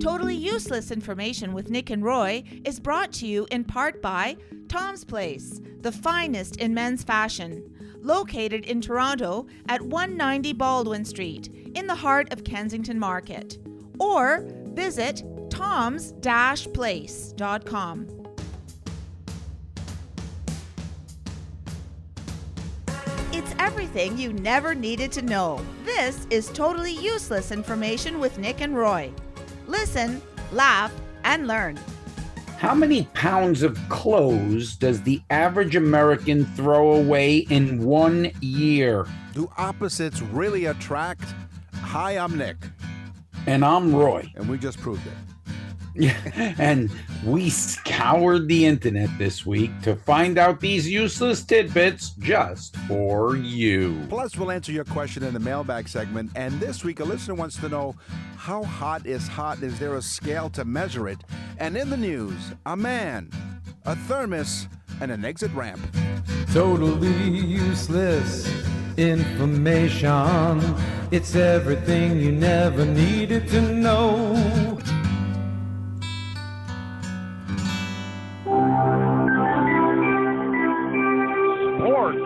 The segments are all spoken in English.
Totally Useless Information with Nick and Roy is brought to you in part by Tom's Place, the finest in men's fashion. Located in Toronto at 190 Baldwin Street, in the heart of Kensington Market. Or visit toms-place.com. It's everything you never needed to know. This is Totally Useless Information with Nick and Roy. Listen, laugh, and learn. How many pounds of clothes does the average American throw away in 1 year? Do opposites really attract? Hi, I'm Nick. And I'm Roy. And we just proved it. And we scoured the internet this week to find out these useless tidbits just for you. Plus, we'll answer your question in the mailbag segment. And this week, a listener wants to know, how hot is hot? Is there a scale to measure it? And in the news, a man, a thermos, and an exit ramp. Totally useless information. It's everything you never needed to know. Sports.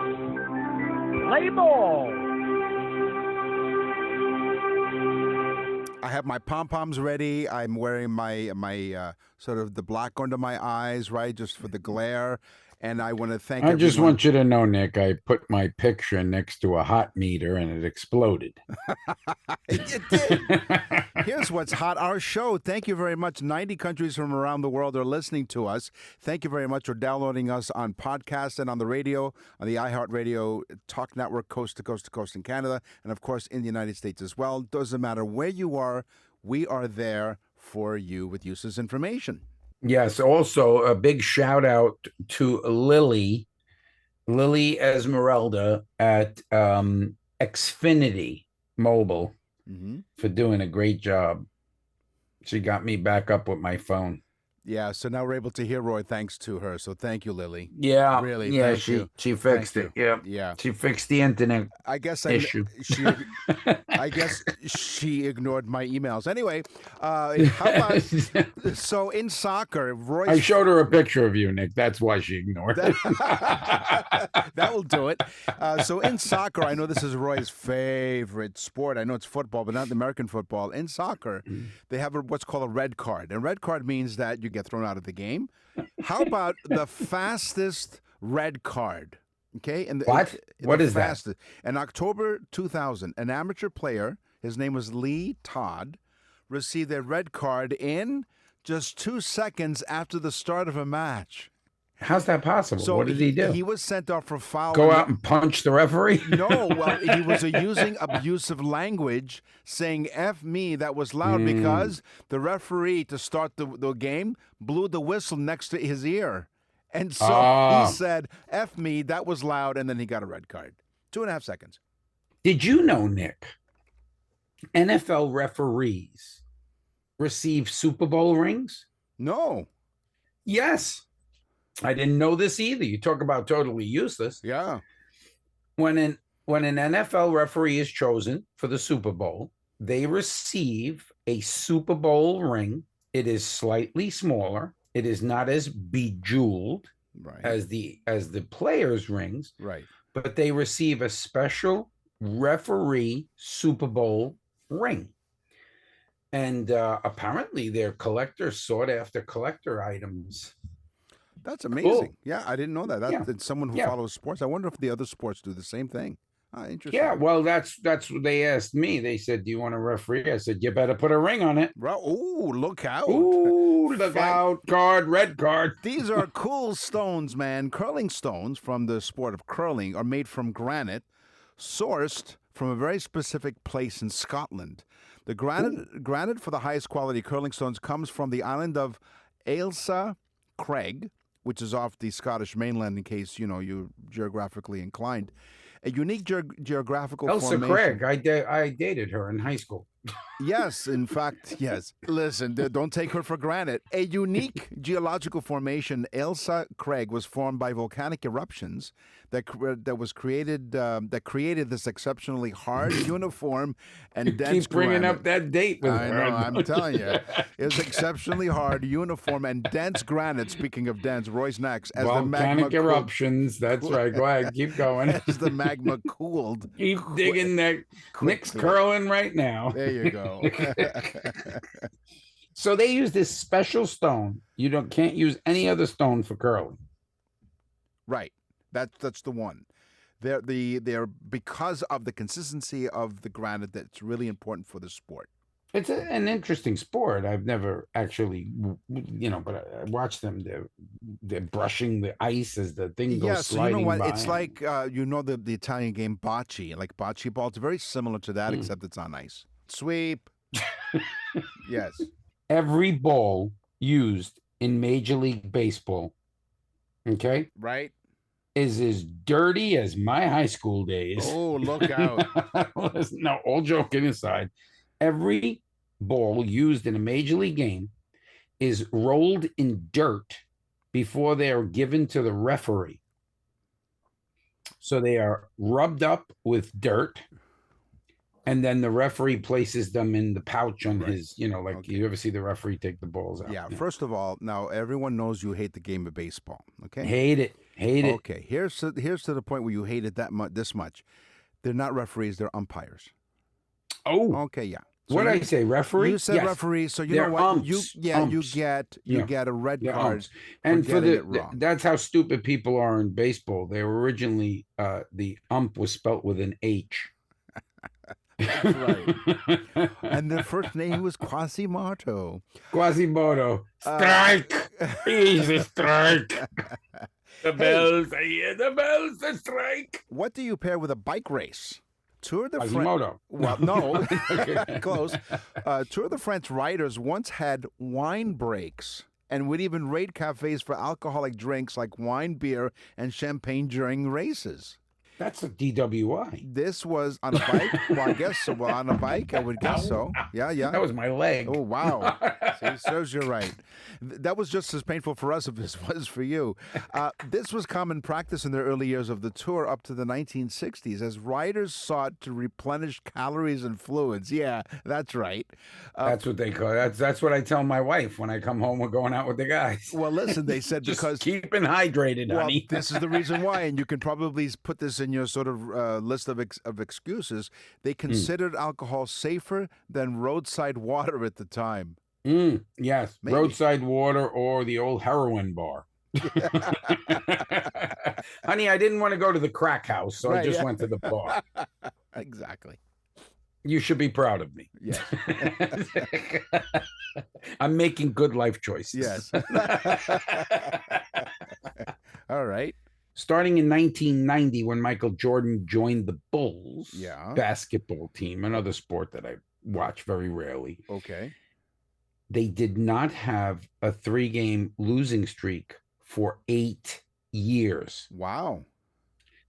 Play ball. I have my pom-poms ready. I'm wearing my sort of the black under my eyes, right, just for the glare. And I want to thank I just everyone. want you to know, Nick, I put my picture next to a hot meter and it exploded. It did. Here's what's hot. Our show, thank you very much. 90 countries from around the world are listening to us. Thank you very much for downloading us on podcast and on the radio, on the iHeartRadio Talk Network, coast to coast in Canada, and of course in the United States as well. Doesn't matter where you are, we are there for you with useless information. Yes, also a big shout out to Lily Esmeralda at Xfinity Mobile for doing a great job. She got me back up with my phone. Yeah, so now we're able to hear Roy thanks to her. So thank you, Lily. Yeah, Really, yeah, thank you. she fixed it. Yeah, Yeah. she fixed the internet I guess issue. I guess she ignored my emails. Anyway, how about so in soccer, Roy's I showed her a picture of you, Nick. That's why she ignored it. that will do it. So in soccer, I know this is Roy's favorite sport. I know it's football, but not the American football. In soccer, they have what's called a red card. And red card means that you get thrown out of the game. How about the fastest red card? Okay. And What? What is that? In October 2000, an amateur player, his name was Lee Todd, received a red card in just 2 seconds after the start of a match. How's that possible? So What did he do? He was sent off for foul. Go out and punch the referee? No, well, he was using abusive language, saying "F me." That was loud because the referee, to start the game, blew the whistle next to his ear. And so he said, "F me." That was loud, and then he got a red card. 2.5 seconds. Did you know, Nick, NFL referees receive Super Bowl rings? No. Yes. I didn't know this either. You talk about totally useless. Yeah. When an NFL referee is chosen for the Super Bowl, they receive a Super Bowl ring. It is slightly smaller. It is not as bejeweled as the players' rings. Right. But they receive a special referee Super Bowl ring. And apparently they're sought after collector items. That's amazing. Cool. Yeah, I didn't know that. That's someone who follows sports. I wonder if the other sports do the same thing. Interesting. Yeah, well, that's what they asked me. They said, "Do you want to referee?" I said, "You better put a ring on it." Oh, look out. Ooh, look out. Red card. These are cool stones, man. Curling stones from the sport of curling are made from granite, sourced from a very specific place in Scotland. The granite for the highest quality curling stones comes from the island of Ailsa Craig, which is off the Scottish mainland in case, you're geographically inclined. A unique geographical Elsa formation. Craig. I dated her in high school. Yes, in fact, yes. Listen, don't take her for granted. A unique geological formation, Ailsa Craig, was formed by volcanic eruptions that created this exceptionally hard, uniform, and dense Keep bringing granite. up that date with I her. know, I'm telling you. It was exceptionally hard, uniform, and dense granite. Speaking of dense, Roy's next. As the magma Volcanic eruptions. That's right. Go ahead. Keep going. as the magma cooled. Keep digging that. Nick's quickly. curling right now. There you go. So they use this special stone. You can't use any other stone for curling. Right. That's the one. They're because of the consistency of the granite that's really important for the sport. It's an interesting sport. I've never actually, but I watch them. They're brushing the ice as the thing goes Yeah, so you sliding know what? by. It's like the Italian game bocce, like bocce ball. It's very similar to that, except it's on ice. Sweep. Yes. Every ball used in Major League Baseball, okay, Right. is as dirty as my high school days. Oh, look out. No, all joking aside, every ball used in a Major League game is rolled in dirt before they are given to the referee. So they are rubbed up with dirt, and then the referee places them in the pouch on his, Okay. you ever see the referee take the balls out? Yeah. First of all, now everyone knows you hate the game of baseball. Okay. Hate it. Okay. Here's to the point where you hate it this much. They're not referees. They're umpires. Oh, Okay. Yeah. what did I say? Referee? You said Yes. referee, so you They're know what? umps. You Umps. get Yeah. get a red They're card. umps. And for getting it wrong. that's how stupid people are in baseball. They were originally the ump was spelt with an H. Right. And their first name was Quasimodo. Quasimodo. Strike. He's a strike. The bells. I hear the bells. The strike. What do you pair with a bike race? Tour de France. Quasimodo. Well, no, Okay. close. Tour de France riders once had wine breaks and would even raid cafes for alcoholic drinks like wine, beer, and champagne during races. That's a DWI. This was on a bike. Well, I guess so. Well, on a bike, I would guess so. Yeah, yeah. That was my leg. Oh, wow. See, serves you right. That was just as painful for us as it was for you. This was common practice in the early years of the tour up to the 1960s as riders sought to replenish calories and fluids. Yeah, that's right. That's what they call it. That's what I tell my wife when I come home. We're going out with the guys. Well, listen, they said Just because... keeping hydrated, Well, honey. this is the reason why, and you can probably put this in your sort of list of excuses. They considered alcohol safer than roadside water at the time. Yes, Maybe. roadside water or the old heroin bar. Honey, I didn't want to go to the crack house, so I Right, just yeah. went to the bar. Exactly. You should be proud of me. Yes. I'm making good life choices. Yes. All right. Starting in 1990, when Michael Jordan joined the Bulls Yeah. basketball team, another sport that I watch very rarely, Okay. they did not have a 3-game losing streak for 8 years. Wow.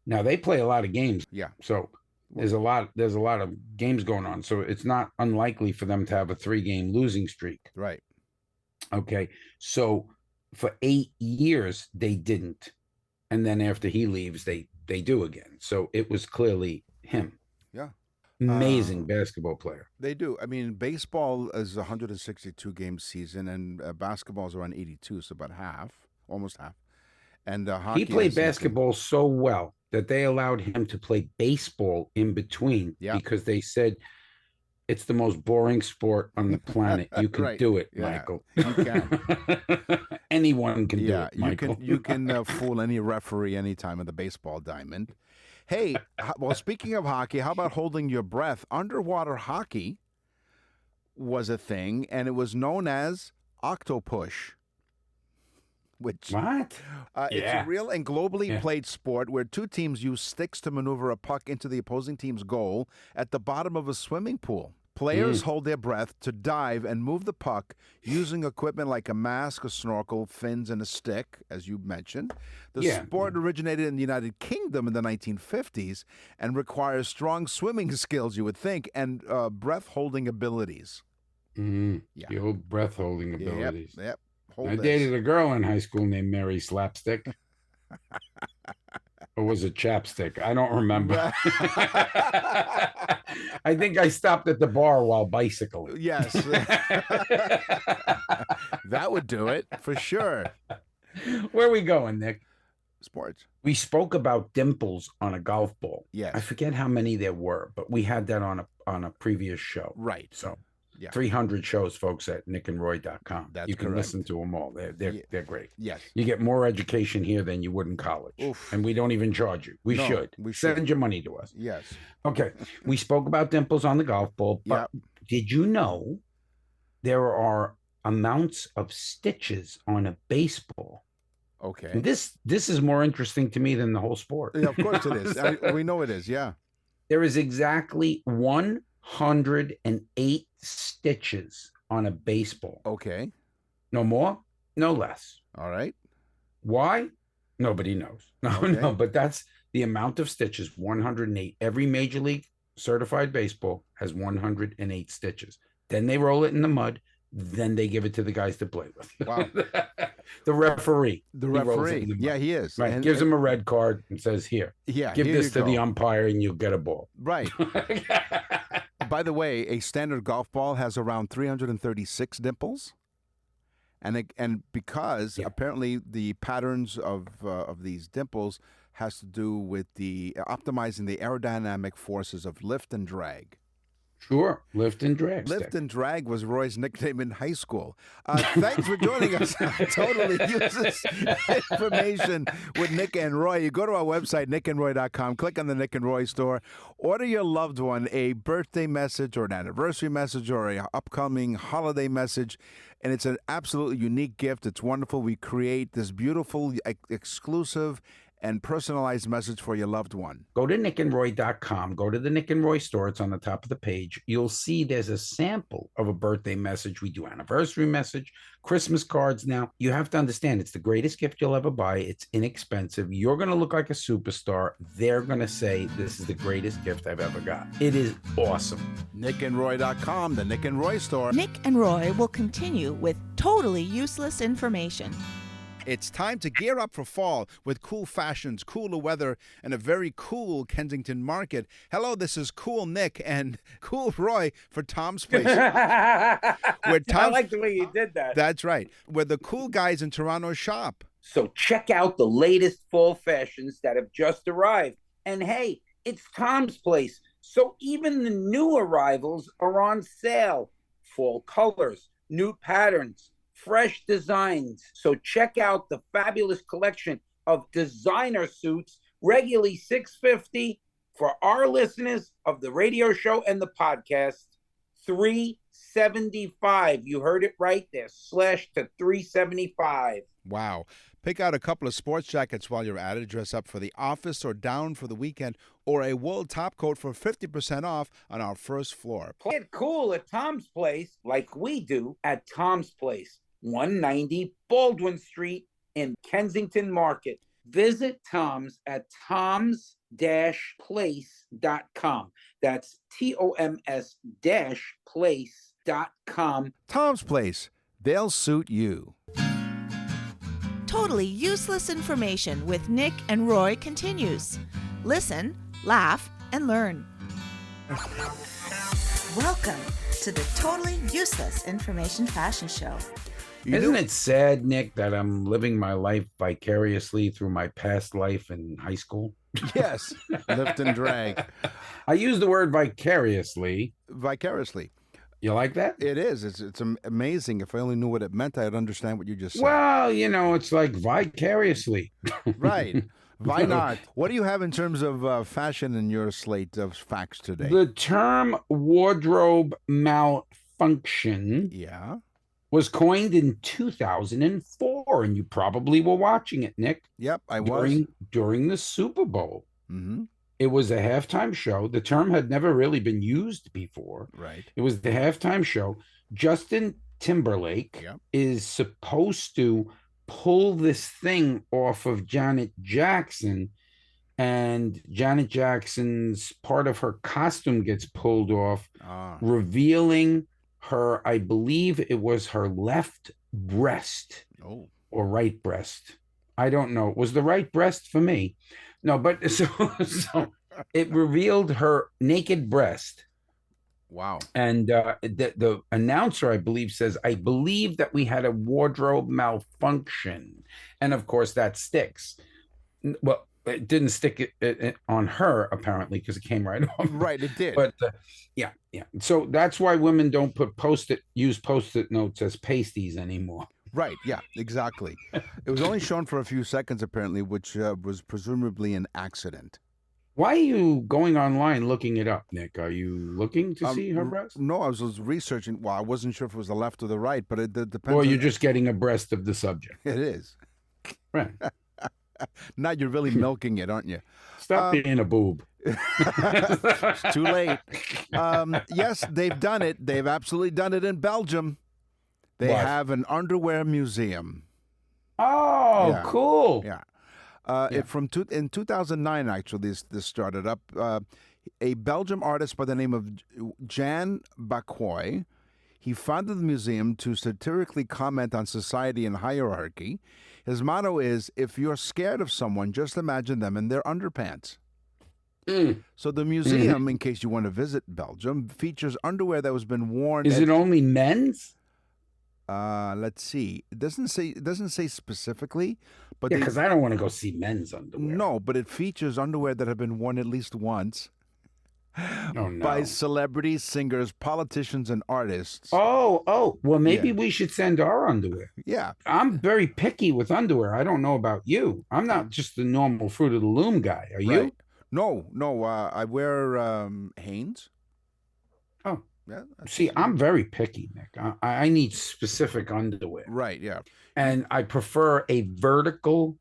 Now they play a lot of games. Yeah. So there's a lot of games going on. So it's not unlikely for them to have a 3-game losing streak. Right. Okay. So for 8 years they didn't. And then after he leaves, they do again. So it was clearly him. Yeah. Amazing basketball player. They do. I mean, baseball is a 162 game season, and basketball is around 82, so about half, almost half. And hockey. He played is the same. basketball so well that they allowed him to play baseball in between because they said it's the most boring sport on the planet. You can Right. do it, Yeah, Michael. you can. Anyone can do Yeah, it, Michael. you can fool any referee anytime in the baseball diamond. Hey, well, speaking of hockey, how about holding your breath? Underwater hockey was a thing, and it was known as octopush. Which What? It's Yeah. a real and globally Yeah. played sport where two teams use sticks to maneuver a puck into the opposing team's goal at the bottom of a swimming pool. Players hold their breath to dive and move the puck using equipment like a mask, a snorkel, fins, and a stick, as you mentioned. The sport originated in the United Kingdom in the 1950s and requires strong swimming skills, you would think, and breath-holding abilities. The old breath-holding abilities. Yep. I dated a girl in high school named Mary Slapstick. Or was it Chapstick? I don't remember. I think I stopped at the bar while bicycling. Yes. That would do it, for sure. Where are we going, Nick? Sports. We spoke about dimples on a golf ball. Yes. I forget how many there were, but we had that on a previous show. Right. So 300 300 shows, folks, at nickandroy.com. That's you can correct. listen to them all. They're great. Yes. You get more education here than you would in college. Oof. And we don't even charge you. We No, should. we should. Send your money to us. Yes. Okay. We spoke about dimples on the golf ball, but did you know there are amounts of stitches on a baseball? Okay. And this is more interesting to me than the whole sport. Yeah, of course it is. We know it is. Yeah. There is exactly 108 stitches on a baseball. Okay. No more, no less. All right. Why? Nobody knows. No, but that's the amount of stitches, 108. Every major league certified baseball has 108 stitches. Then they roll it in the mud. Then they give it to the guys to play with. Wow. The referee. The He rolls it referee. in the mud. Yeah, he is. Right. Gives him a red card and says, here, Yeah. give here this you to the go. umpire and you'll get a ball. Right. By the way, a standard golf ball has around 336 dimples. And because apparently the patterns of these dimples has to do with the optimizing the aerodynamic forces of lift and drag. Sure. Lift and drag. Lift stick. and drag was Roy's nickname in high school. Thanks for joining us. Totally useless information with Nick and Roy. You go to our website, nickandroy.com, click on the Nick and Roy store, order your loved one a birthday message or an anniversary message or an upcoming holiday message, and it's an absolutely unique gift. It's wonderful. We create this beautiful, exclusive, and personalized message for your loved one. Go to nickandroy.com. Go to the Nick and Roy store. It's on the top of the page. You'll see there's a sample of a birthday message. We do anniversary message, Christmas cards. Now, you have to understand, it's the greatest gift you'll ever buy. It's inexpensive. You're going to look like a superstar. They're going to say, this is the greatest gift I've ever got. It is awesome. nickandroy.com, the Nick and Roy store. Nick and Roy will continue with totally useless information. It's time to gear up for fall with cool fashions, cooler weather, and a very cool Kensington market. Hello, this is Cool Nick and Cool Roy for Tom's Place. I like the way you did that. That's right. Where the cool guys in Toronto shop. So check out the latest fall fashions that have just arrived. And hey, it's Tom's Place, so even the new arrivals are on sale. Fall colors, new patterns, fresh designs. So check out the fabulous collection of designer suits, regularly $650. For our listeners of the radio show and the podcast, $375. You heard it right there, slashed to $375. Wow. Pick out a couple of sports jackets while you're at it. Dress up for the office or down for the weekend, or a wool top coat for 50% off on our first floor. Play it cool at Tom's Place like we do at Tom's Place, 190 Baldwin Street in Kensington Market. Visit Tom's at toms-place.com. That's TOMS-place.com. Tom's Place. They'll suit you. Totally useless information with Nick and Roy continues. Listen, laugh, and learn. Welcome to the Totally Useless Information Fashion Show. Isn't it sad, Nick, that I'm living my life vicariously through my past life in high school? Yes. Lift and drag. I use the word vicariously. Vicariously. You like that? It is. It's amazing. If I only knew what it meant, I'd understand what you just said. Well, it's like vicariously. Right. Why not? What do you have in terms of fashion in your slate of facts today? The term wardrobe malfunction was coined in 2004, and you probably were watching it, Nick. Yep, I was. During the Super Bowl. Mm-hmm. It was a halftime show. The term had never really been used before. Right. It was the halftime show. Justin Timberlake Yep. is supposed to pull this thing off of Janet Jackson, and Janet Jackson's part of her costume gets pulled off, revealing her, I believe it was her left breast or right breast. I don't know. It was the right breast for me. No, but so it revealed her naked breast. Wow. And the announcer, I believe, says, I believe that we had a wardrobe malfunction. And of course, that sticks. Well, it didn't stick it on her, apparently, because it came right off. Right, it did. But yeah. So that's why women don't use Post-it notes as pasties anymore. Right, yeah, exactly. It was only shown for a few seconds, apparently, which was presumably an accident. Why are you going online looking it up, Nick? Are you looking to see her breast? No, I was researching. Well, I wasn't sure if it was the left or the right, but it depends. Or you're just getting abreast of the subject. It is. Right. Now you're really milking it, aren't you? Stop being a boob. It's too late. Yes, they've done it. They've absolutely done it in Belgium. They have an underwear museum. Oh, Yeah. cool. Yeah. In 2009, actually, this started up. A Belgian artist by the name of Jan Bakoy. He founded the museum to satirically comment on society and hierarchy. His motto is, if you're scared of someone, just imagine them in their underpants. So the museum, in case you want to visit Belgium, features underwear that has been worn. Is it only men's? Let's see. It doesn't say specifically, but Yeah, because I don't want to go see men's underwear. no, but it features underwear that have been worn at least once Oh, no. by celebrities, singers, politicians, and artists. Oh, well, maybe Yeah. we should send our underwear. Yeah. I'm very picky with underwear. I don't know about you. I'm not just the normal Fruit of the Loom guy. Are you? Right. No. I wear Hanes. Oh. Yeah. See, I'm very picky, Nick. I need specific underwear. Right. Yeah. And I prefer a vertical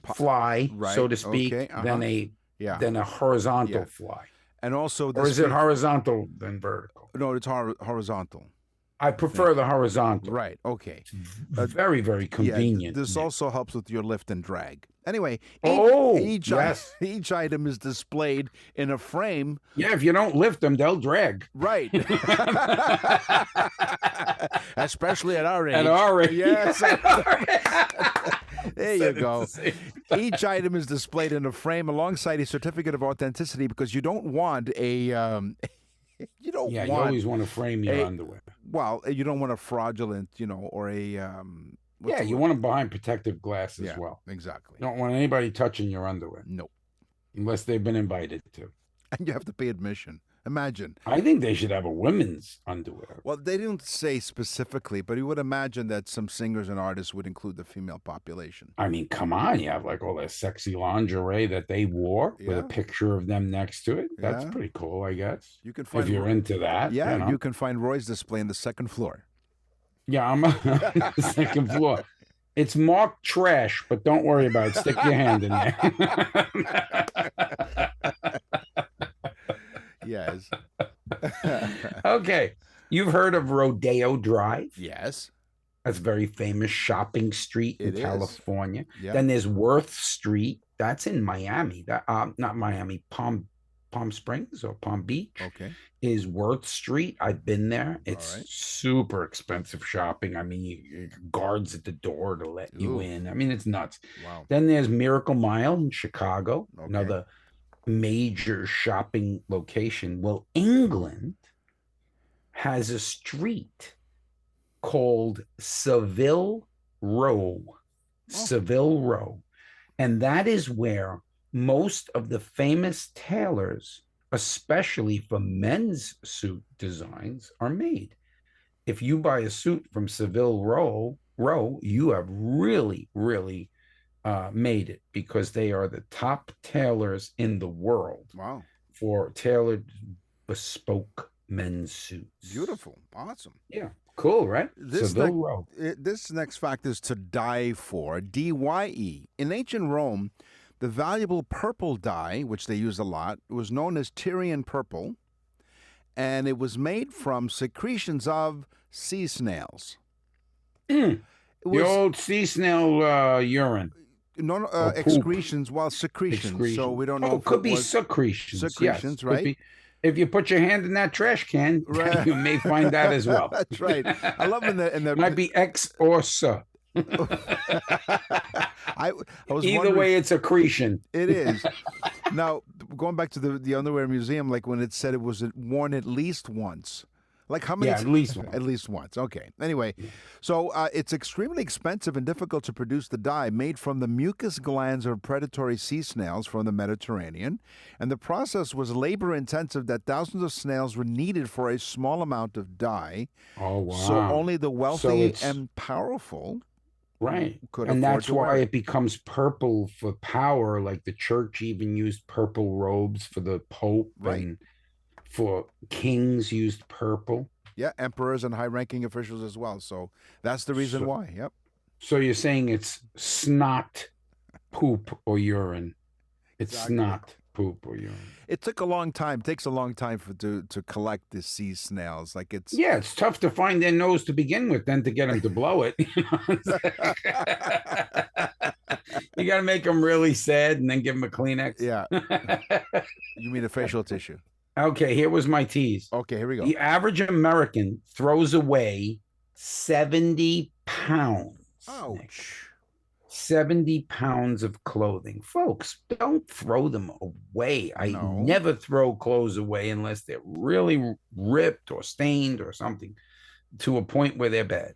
fly, Right, so to speak, okay, than a horizontal Yeah. fly. And also, Or is it horizontal than vertical? No, it's horizontal. I prefer the horizontal. Right. Okay. Very, very convenient. Yeah, this Nick. also helps with your lift and drag. Anyway, Yes. each item is displayed in a frame. Yeah, if you don't lift them, they'll drag. Right. Especially at our age. At our age. Yes. At our age. There you go. Each item is displayed in a frame alongside a certificate of authenticity because you don't want a you don't Yeah, you want always want to frame your underwear. well, you don't want a fraudulent, or a Yeah, you want them behind protective glass as well. Exactly. You don't want anybody touching your underwear. No. Unless they've been invited to. And you have to pay admission. Imagine. I think they should have a women's underwear. Well, they didn't say specifically, but you would imagine that some singers and artists would include the female population. I mean, come on. You have like all that sexy lingerie that they wore with a Yeah. picture of them next to it. That's Yeah. pretty cool, I guess. You can find If you're into that. Yeah, you know. you can find Roy's display on the second floor. Yeah, I'm on the second floor. It's marked trash, but don't worry about it. Stick your hand in there. Yes. Okay. You've heard of Rodeo Drive? Yes. That's a very famous shopping street in It is. California. Yeah. Then there's Worth Street. That's in Miami. That not Miami, Palm Springs or Palm Beach Okay. is Worth Street. I've been there. It's right. super expensive shopping. I mean, guards at the door to let you Ooh. in. I mean, it's nuts. Wow. Then there's Miracle Mile in Chicago, Okay. another major shopping location. Well, England has a street called Savile Row. Savile Row. And that is where most of the famous tailors, especially for men's suit designs, are made. If you buy a suit from Savile Row, you have really, really made it, because they are the top tailors in the world Wow. for tailored bespoke men's suits. Beautiful. Awesome. Yeah. Cool, right? This Savile next- Row. This next fact is to die for. DYE. In ancient Rome, The valuable purple dye, which they use a lot, was known as Tyrian purple, and it was made from secretions of sea snails. It The was old sea snail urine. no, or poop. excretions, well, secretions. So we don't know. Oh, if it could it be was secretions. secretions, yes. Could right? be. If you put your hand in that trash can, Right. you may find that as well. That's right. I love in the Might be X or S. I was Either wondering- way, it's accretion. It is. Now, going back to the underwear museum, like when it said it was worn at least once. Like how many? Yeah, at least once. At least once. Okay. Anyway, so it's extremely expensive and difficult to produce the dye made from the mucus glands of predatory sea snails from the Mediterranean. And the process was labor intensive that thousands of snails were needed for a small amount of dye. Oh, wow. So only the wealthy it's- and powerful Right. could And afford that's to wear why it. it becomes purple for power. Like the church even used purple robes for the Pope, Right. and for kings used purple. Yeah, emperors and high-ranking officials as well. So that's the reason So- why. Yep. So you're saying it's snot, poop, or urine. It's Exactly. snot, poop, or urine. It took a long time. Takes a long time to collect the sea snails. Like it's Yeah, it's tough to find their nose to begin with, then to get them to blow it. You got to make them really sad and then give them a Kleenex. yeah. You mean a facial tissue? Okay, here was my tease. Okay, here we go. The average American throws away 70 pounds. Nick. Ouch. 70 pounds of clothing. Folks, don't throw them away. I No. never throw clothes away unless they're really ripped or stained or something to a point where they're bad.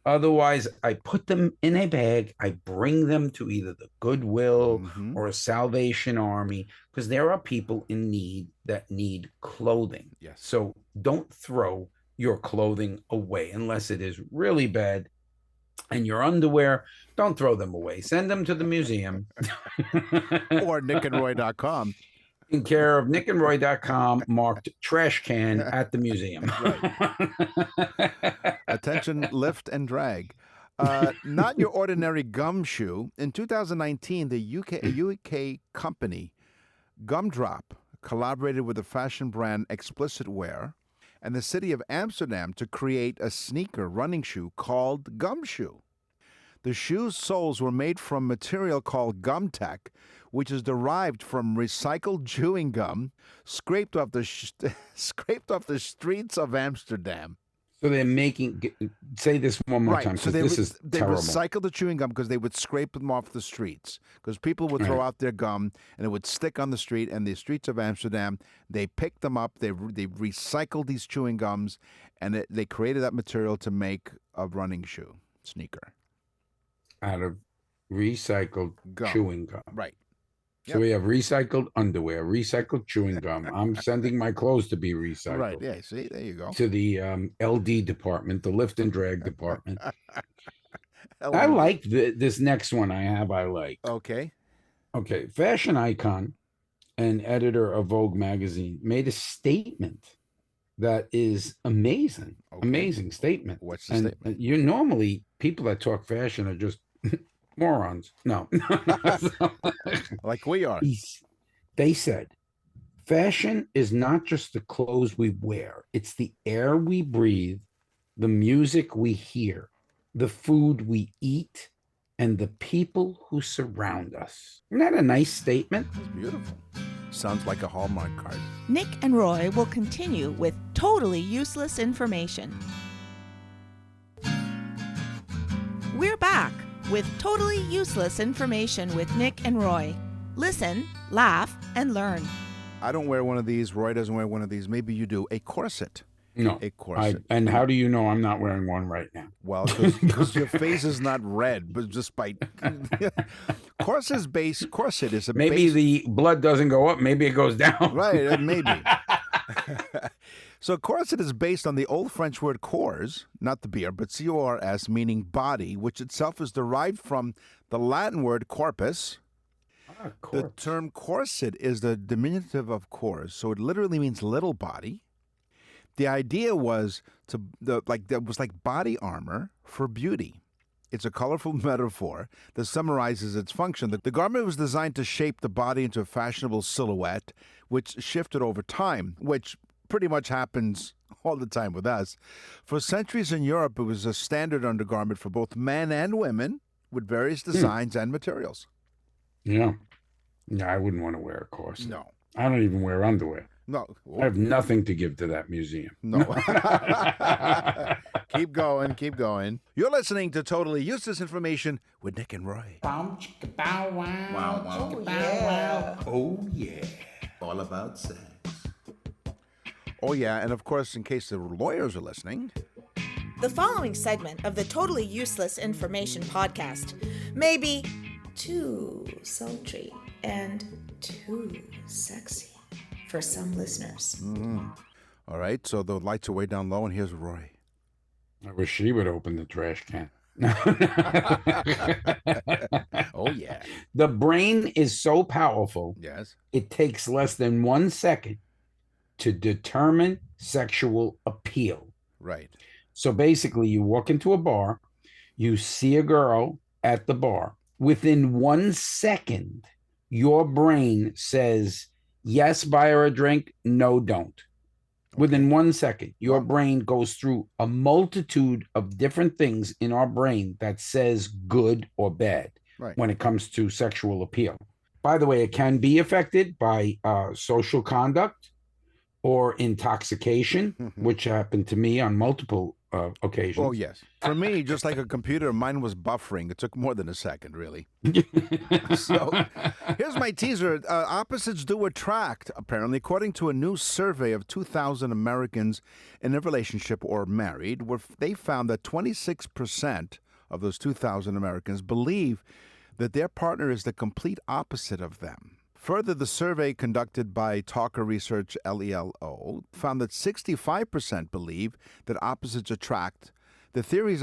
Otherwise, I put them in a bag. I bring them to either the Goodwill Mhm. or a Salvation Army, because there are people in need that need clothing. Yes. So don't throw your clothing away unless it is really bad. And your underwear, don't throw them away. Send them to the museum. Or nickandroy.com. In care of nickandroy.com, marked trash can at the museum. Attention, lift and drag. Not your ordinary gumshoe. In 2019, the UK company Gumdrop collaborated with the fashion brand Explicit Wear and the city of Amsterdam to create a sneaker running shoe called Gumshoe. The shoe's soles were made from material called Gumtech, which is derived from recycled chewing gum scraped off the streets of Amsterdam. So they're making, say this one more time, So because this is they terrible. recycled the chewing gum because they would scrape them off the streets. Because people would throw Right. out their gum and it would stick on the street. And the streets of Amsterdam, they picked them up. They recycled these chewing gums, and they created that material to make a running shoe sneaker. Out of recycled Gum. chewing gum. Right. So we have recycled underwear, recycled chewing gum. I'm sending my clothes to be recycled. Right. Yeah. See, there you go. To the LD department, the lift and drag department. I like this next one I have. I like. Okay. Okay. Fashion icon and editor of Vogue magazine made a statement that is amazing. Okay. Amazing statement. What's the And statement? you normally, people that talk fashion are just morons. No. Like we are. They said, fashion is not just the clothes we wear, it's the air we breathe, the music we hear, the food we eat, and the people who surround us. Isn't that a nice statement? It's beautiful. Sounds like a Hallmark card. Nick and Roy will continue with totally useless information. We're back with totally useless information with Nick and Roy. Listen, laugh, and learn. I don't wear one of these. Roy doesn't wear one of these. Maybe you do. A corset. No. A corset. And how do you know I'm not wearing one right now? Well, because your face is not red, but just by corset is a Maybe base, the blood doesn't go up, maybe it goes down. right, maybe. So corset is based on the old French word corps, not the beer, but C-O-R-S, meaning body, which itself is derived from the Latin word corpus. The term corset is the diminutive of corps, so it literally means little body. The idea was that was like body armor for beauty. It's a colorful metaphor that summarizes its function. The garment was designed to shape the body into a fashionable silhouette, which shifted over time, which pretty much happens all the time with us. For centuries in Europe, it was a standard undergarment for both men and women with various designs and materials. Yeah. No, I wouldn't want to wear a corset. No. I don't even wear underwear. No. I have nothing to give to that museum. No. Keep going, keep going. You're listening to Totally Useless Information with Nick and Roy. Bow, chicka, bow, wow. Wow, wow. Chicka, bow, wow. Oh, yeah. All about sex. Oh, yeah, and of course, in case the lawyers are listening, The following segment of the Totally Useless Information podcast may be too sultry and too sexy for some listeners. all right, so the lights are way down low, and here's Roy. I wish she would open the trash can. Oh, yeah. The brain is so powerful, Yes. it takes less than 1 second to determine sexual appeal. Right. So basically, you walk into a bar, you see a girl at the bar. Within 1 second, your brain says, yes, buy her a drink, no, don't. Within 1 second, your brain goes through a multitude of different things in our brain that says good or bad Right. when it comes to sexual appeal. By the way, it can be affected by social conduct or intoxication, which happened to me on multiple occasions. Oh, yes. For me, just like a computer, mine was buffering. It took more than a second, really. So here's my teaser. Opposites do attract, apparently, according to a new survey of 2,000 Americans in a relationship or married, where they found that 26% of those 2,000 Americans believe that their partner is the complete opposite of them. Further, the survey conducted by Talker Research LELO found that 65% believe that opposites attract. The theory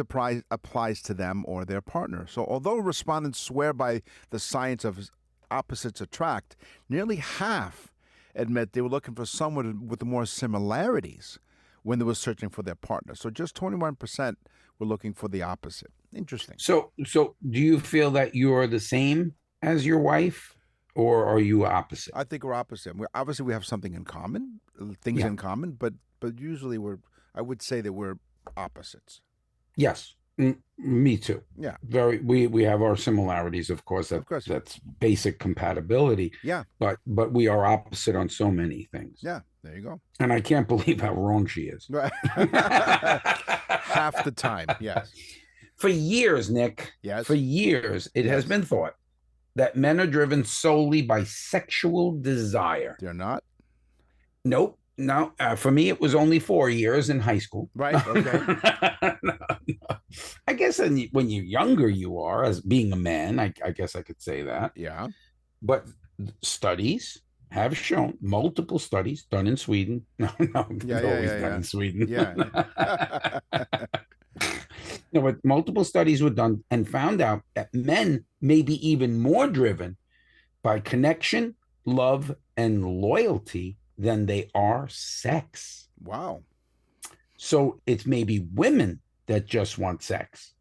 applies to them or their partner. So although respondents swear by the science of opposites attract, nearly half admit they were looking for someone with more similarities when they were searching for their partner. So just 21% were looking for the opposite. Interesting. So do you feel that you're the same as your wife, or are you opposite? I think we're opposite. Obviously, we have something in common, things Yeah. in common, but usually I would say that we're opposites. Yes, me too. Yeah. We have our similarities, of course. Of course. That's basic compatibility. Yeah. But we are opposite on so many things. Yeah, there you go. And I can't believe how wrong she is. Half the time, yes. For years, Nick. Yes. For years, it has been thought that men are driven solely by sexual desire. They're not? Nope. No. For me, it was only 4 years in high school. Right, okay. No. I guess when you're younger, you are, as being a man. I guess I could say that. Yeah. But studies have shown, multiple studies done in Sweden. No, done in Sweden. Yeah. No, but multiple studies were done and found out that men may be even more driven by connection, love, and loyalty than they are sex. Wow. So it's maybe women that just want sex.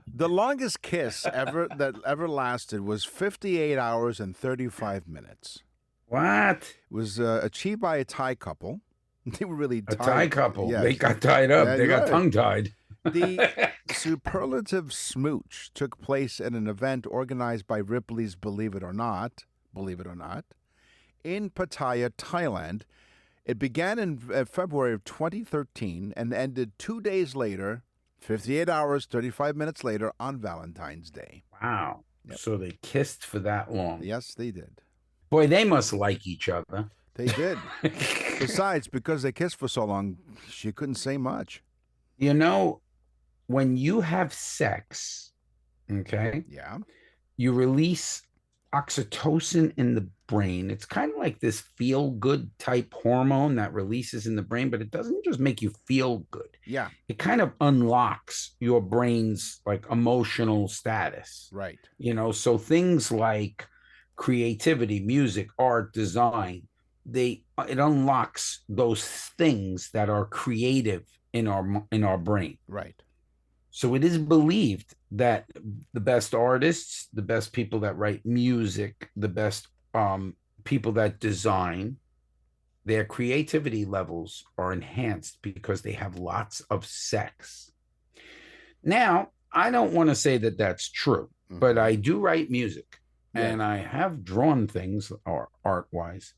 The longest kiss that ever lasted was 58 hours and 35 minutes. What? It was achieved by a Thai couple. They were really A tied. Thai couple. Yes. They got tied up. Yeah, They got right. tongue-tied. The superlative smooch took place at an event organized by Ripley's Believe It or Not, in Pattaya, Thailand. It began in February of 2013 and ended 2 days later, 58 hours, 35 minutes later, on Valentine's Day. Wow. Yep. So they kissed for that long. Yes, they did. Boy, they must like each other. They did. Besides, because they kissed for so long, she couldn't say much. You know, when you have sex, okay, Yeah. you release oxytocin in the brain. It's kind of like this feel-good type hormone that releases in the brain, but it doesn't just make you feel good. Yeah. It kind of unlocks your brain's like emotional status. Right. You know, so things like creativity, music, art, design, it unlocks those things that are creative in our brain. Right. So it is believed that the best artists, the best people that write music, the best people that design, their creativity levels are enhanced because they have lots of sex. Now, I don't want to say that that's true, but I do write music and I have drawn things art-wise.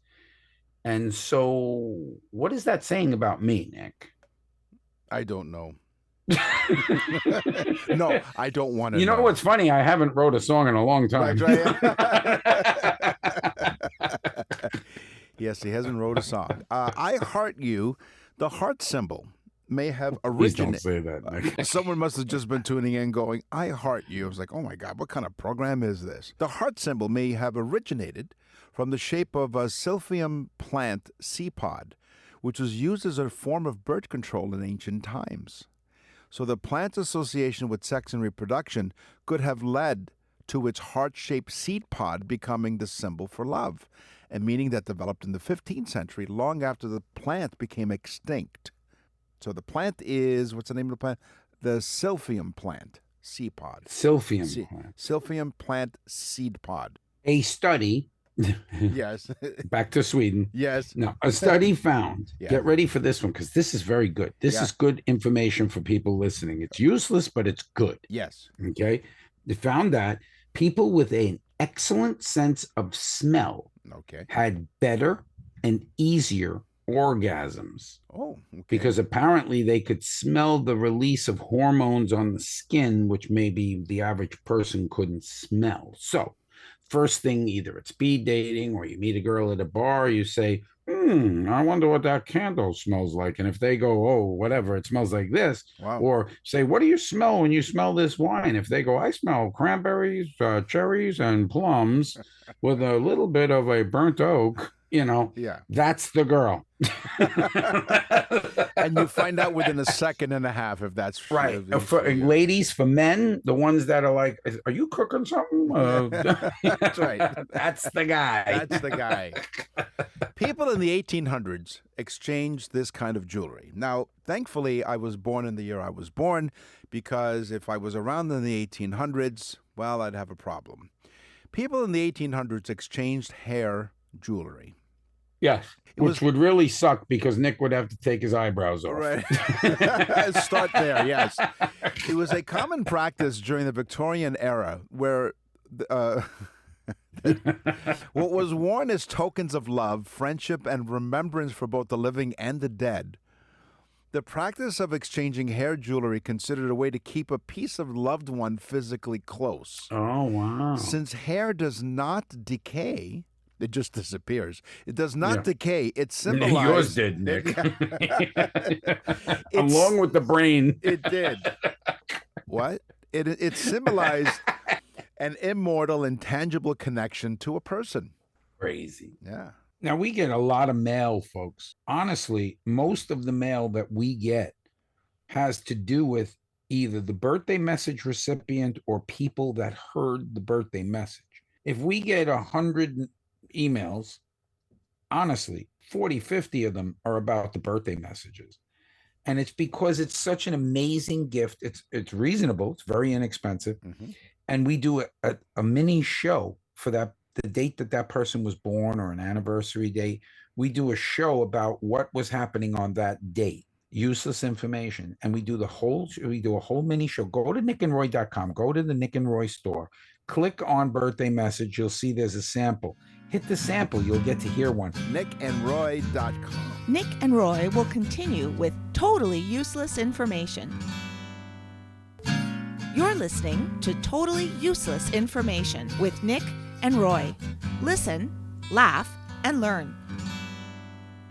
And so what is that saying about me, Nick? I don't know. No, I don't want to know. You know what's funny? I haven't wrote a song in a long time. Right. Yes, he hasn't wrote a song. I Heart You, the heart symbol, may have Please don't originated. say that, Nick. Someone must have just been tuning in going, I heart you. I was like, oh my God, what kind of program is this? The heart symbol may have originated from the shape of a Silphium plant seed pod, which was used as a form of birth control in ancient times. So the plant's association with sex and reproduction could have led to its heart-shaped seed pod becoming the symbol for love, a meaning that developed in the 15th century, long after the plant became extinct. So the plant is, what's the name of the plant? The Silphium plant seed pod. Silphium plant. Silphium plant seed pod. A study, Yes. back to Sweden. Yes. No, a study found, Yeah. get ready for this one because this is very good. This Yeah. is good information for people listening. It's useless, but it's good. Yes. Okay. They found that people with an excellent sense of smell Okay. had better and easier orgasms Oh, okay. because apparently they could smell the release of hormones on the skin, which maybe the average person couldn't smell. So, first thing, either it's speed dating or you meet a girl at a bar, you say, I wonder what that candle smells like. And if they go, oh, whatever, it smells like this. Wow. Or say, what do you smell when you smell this wine? If they go, I smell cranberries, cherries, and plums with a little bit of a burnt oak, Yeah. that's the girl. And you find out within a second and a half if that's Right. if For you. ladies, for men, the ones that are like, are you cooking something? That's right. That's the guy. That's the guy. People in the 1800s exchanged this kind of jewelry. Now, thankfully, I was born in the year I was born, because if I was around in the 1800s, well, I'd have a problem. People in the 1800s exchanged hair jewelry. Yes. Which would really suck because Nick would have to take his eyebrows off. Right. Start there, yes. It was a common practice during the Victorian era where what was worn as tokens of love, friendship, and remembrance for both the living and the dead. The practice of exchanging hair jewelry considered a way to keep a piece of loved one physically close. Oh, wow. Since hair does not decay, it just disappears. It does not decay. It symbolizes. Yours did, Nick. It's- Along with the brain. It did. What? It symbolized an immortal, intangible connection to a person. Crazy. Yeah. Now, we get a lot of mail, folks. Honestly, most of the mail that we get has to do with either the birthday message recipient or people that heard the birthday message. If we get 100 emails, honestly, 40, 50 of them are about the birthday messages. And it's because it's such an amazing gift. It's reasonable. It's very inexpensive. Mhm. And we do a mini show for the date that person was born or an anniversary date. We do a show about what was happening on that date. Useless information. And we do a whole mini show. Go to nickandroy.com. Go to the Nick and Roy store. Click on birthday message. You'll see there's a sample. Hit the sample. You'll get to hear one. nickandroy.com. Nick and Roy will continue with totally useless information. You're listening to Totally Useless Information with Nick and Roy. Listen, laugh, and learn.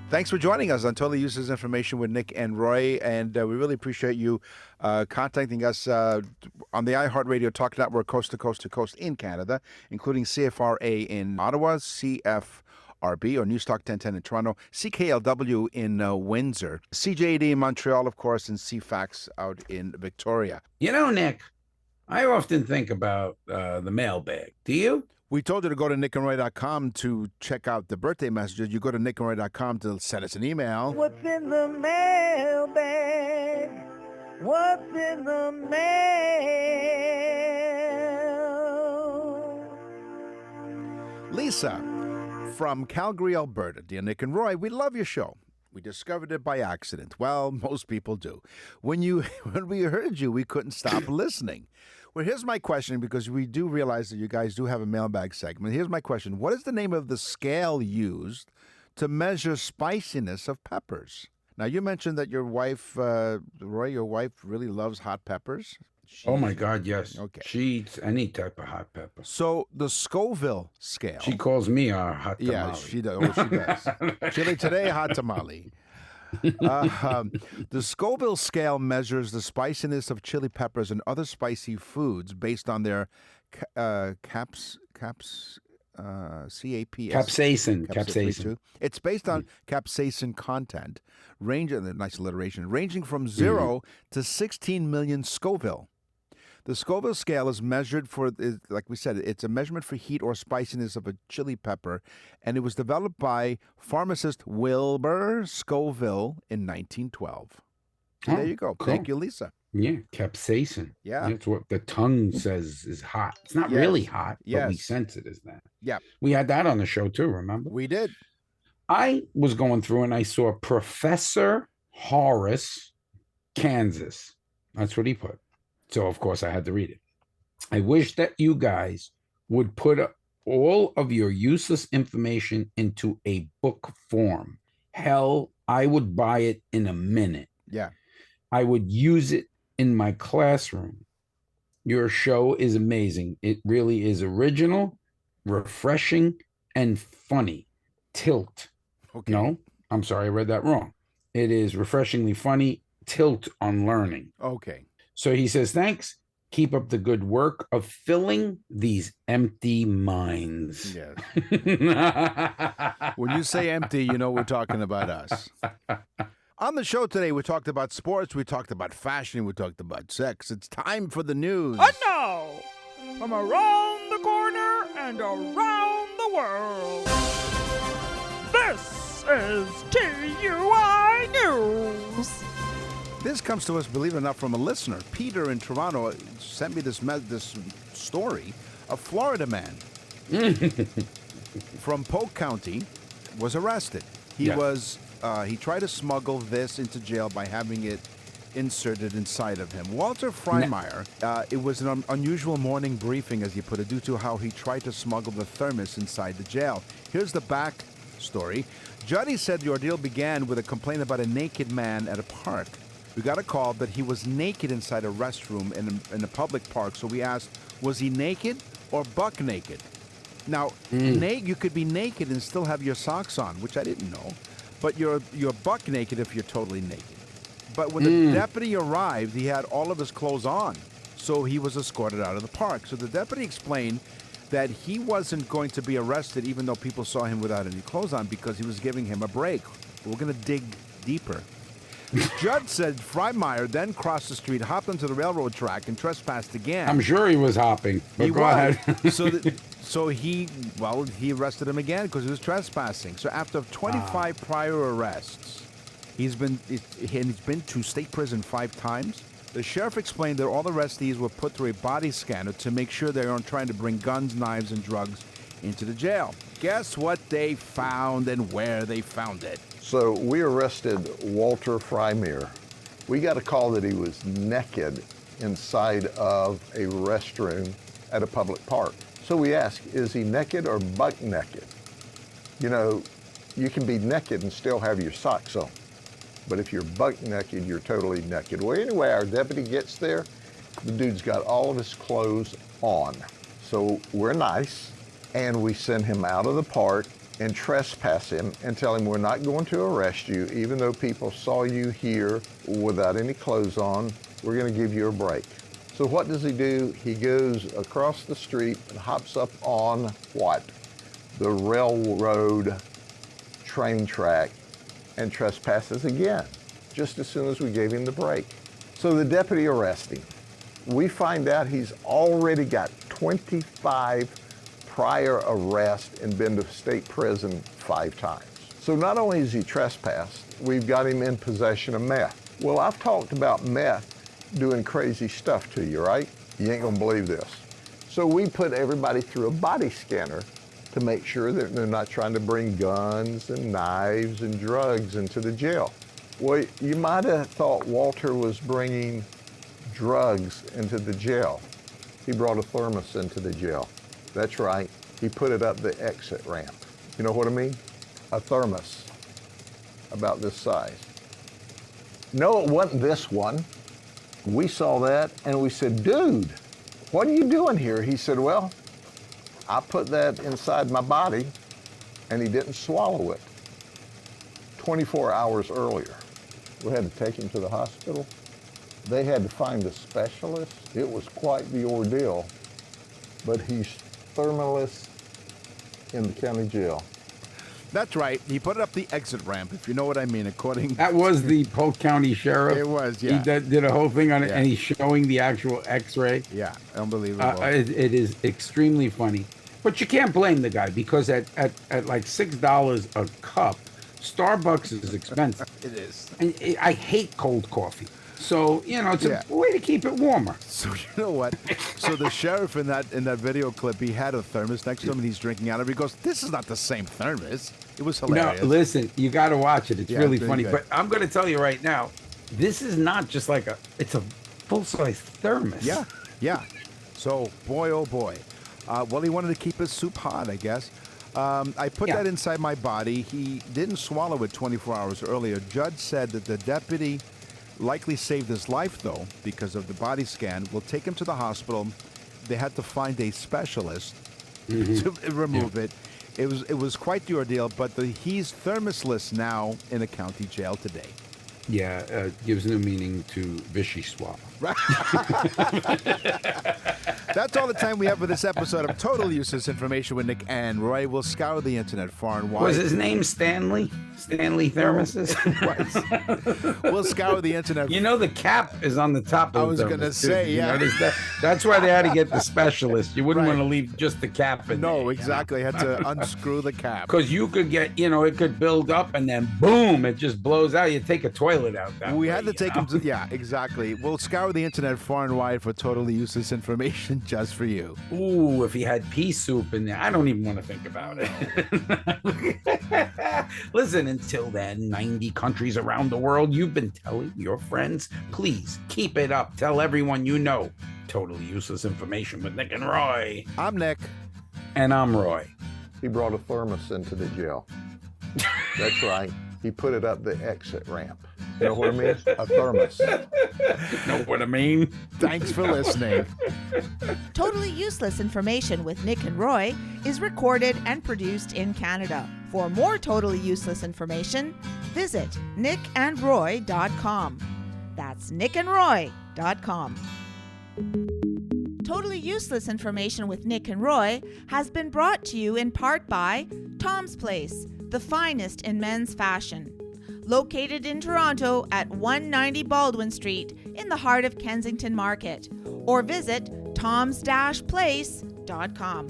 Thanks for joining us on Totally Useless Information with Nick and Roy, and we really appreciate you contacting us on the iHeartRadio Talk Network, coast to coast in Canada, including CFRA in Ottawa, CFRB or News Talk 1010 in Toronto, CKLW in Windsor, CJAD in Montreal, of course, and CFAX out in Victoria. You know, Nick, I often think about the mailbag. Do you? We told you to go to nickandroy.com to check out the birthday messages. You go to nickandroy.com to send us an email. What's in the mailbag? What's in the mail? Lisa from Calgary, Alberta. Dear Nick and Roy, we love your show. We discovered it by accident. Well, most people do. When we heard you, we couldn't stop listening. Well, here's my question, because we do realize that you guys do have a mailbag segment. Here's my question. What is the name of the scale used to measure spiciness of peppers? Now, you mentioned that your wife, Roy, your wife really loves hot peppers. Oh my God, yes. Okay. She eats any type of hot pepper. So the Scoville scale. She calls me our hot tamale. Yeah, she does. Oh, she does. Chili today, hot tamale. The Scoville scale measures the spiciness of chili peppers and other spicy foods based on their CAPS. Capsaicin. It's based on capsaicin content, nice alliteration, ranging from 0 to 16 million Scoville. The Scoville scale is measured for, like we said, it's a measurement for heat or spiciness of a chili pepper, and it was developed by pharmacist Wilbur Scoville in 1912. So there you go. Cool. Thank you, Lisa. Yeah, capsaicin. Yeah. That's what the tongue says is hot. It's not really hot, but we sense it as that. Yeah. We had that on the show too, remember? We did. I was going through and I saw Professor Horace, Kansas. That's what he put. So, of course, I had to read it. I wish that you guys would put all of your useless information into a book form. Hell, I would buy it in a minute. Yeah. I would use it in my classroom. Your show is amazing. It really is original, refreshing, and funny. Tilt. Okay. No, I'm sorry, I read that wrong. It is refreshingly funny. Tilt on learning. Okay. So he says, thanks. Keep up the good work of filling these empty minds. Yes. When you say empty, you know we're talking about us. On the show today, we talked about sports, we talked about fashion, we talked about sex. It's time for the news. And now, from around the corner and around the world, this is TUI News. This comes to us, believe it or not, from a listener. Peter in Toronto sent me this story. A Florida man from Polk County was arrested. He tried to smuggle this into jail by having it inserted inside of him. Walter Freimeyer, it was an unusual morning briefing, as he put it, due to how he tried to smuggle the thermos inside the jail. Here's the back story. Juddy said the ordeal began with a complaint about a naked man at a park. We got a call that he was naked inside a restroom in a public park. So we asked, was he naked or buck naked? Now, you could be naked and still have your socks on, which I didn't know. But you're buck naked if you're totally naked. But when the deputy arrived, he had all of his clothes on. So he was escorted out of the park. So the deputy explained that he wasn't going to be arrested even though people saw him without any clothes on, because he was giving him a break. We're going to dig deeper. The judge said Freimeyer then crossed the street, hopped onto the railroad track, and trespassed again. I'm sure he was hopping, but go ahead. So he arrested him again because he was trespassing. So after 25 prior arrests, he's been to state prison 5 times. The sheriff explained that all arrestees were put through a body scanner to make sure they aren't trying to bring guns, knives, and drugs into the jail. Guess what they found and where they found it? So we arrested Walter Freimeyer. We got a call that he was naked inside of a restroom at a public park. So we asked, is he naked or buck naked? You know, you can be naked and still have your socks on. But if you're buck naked, you're totally naked. Well, anyway, our deputy gets there. The dude's got all of his clothes on. So we're nice, and we send him out of the park and trespass him and tell him we're not going to arrest you, even though people saw you here without any clothes on. We're going to give you a break. So what does he do? He goes across the street and hops up on what? The railroad train track and trespasses again, just as soon as we gave him the break. So the deputy arrests him. We find out he's already got 25 prior arrest and been to state prison 5 times. So not only is he trespassed, we've got him in possession of meth. Well, I've talked about meth doing crazy stuff to you, right? You ain't gonna believe this. So we put everybody through a body scanner to make sure that they're not trying to bring guns and knives and drugs into the jail. Well, you might have thought Walter was bringing drugs into the jail. He brought a thermos into the jail. That's right, he put it up the exit ramp. You know what I mean? A thermos, about this size. No, it wasn't this one. We saw that and we said, dude, what are you doing here? He said, well, I put that inside my body and he didn't swallow it. 24 hours earlier. We had to take him to the hospital. They had to find a specialist. It was quite the ordeal, but he's thermaless in the county jail. That's right. He put it up the exit ramp, if you know what I mean, according That was the Polk County Sheriff. It was, yeah. He did a whole thing on it, Yeah. and he's showing the actual X-ray. Yeah, unbelievable. It is extremely funny. But you can't blame the guy, because at like $6 a cup, Starbucks is expensive. It is. And I hate cold coffee. So, it's Yeah. a way to keep it warmer. So you know what? So the sheriff in that video clip, he had a thermos next to him and he's drinking out of it. He goes, "This is not the same thermos." It was hilarious. No, listen, you got to watch it. It's Yeah, really very funny. good. But I'm going to tell you right now, this is not just like it's a full-size thermos. Yeah, yeah. So boy, oh boy. Well, he wanted to keep his soup hot, I guess. I put that inside my body. He didn't swallow it 24 hours earlier. Judge said that the deputy likely saved his life, though, because of the body scan. We'll take him to the hospital. They had to find a specialist to remove it. It was quite the ordeal, but he's thermosless now in a county jail today. Yeah, gives new meaning to Vichy swap. That's all the time we have for this episode of Total Useless Information with Nick and Roy. We'll scour the internet far and wide. Was his name Stanley? Stanley Thermoses? We'll scour the internet. You know the cap is on the top of I was the gonna thermos, too. say, You yeah. notice that? That's why they had to get the specialist. You wouldn't Right. want to leave just the cap in there. No, exactly. Had to unscrew the cap. Because you could get, it could build up and then boom, it just blows out. You take a toilet out that We way, had to take know? him to, yeah, exactly. We'll scour the internet far and wide for totally useless information just for you. Ooh, if he had pea soup in there, I don't even want to think about it. Listen, until then, 90 countries around the world, you've been telling your friends, please keep it up. Tell everyone you know. Totally useless information with Nick and Roy. I'm Nick. And I'm Roy. He brought a thermos into the jail. That's right. He put it up the exit ramp. You know what I mean? A thermos. Know what I mean? Thanks for listening. Totally Useless Information with Nick and Roy is recorded and produced in Canada. For more totally useless information, visit nickandroy.com. That's nickandroy.com. Totally Useless Information with Nick and Roy has been brought to you in part by Tom's Place, the finest in men's fashion. Located in Toronto at 190 Baldwin Street in the heart of Kensington Market. Or visit toms-place.com.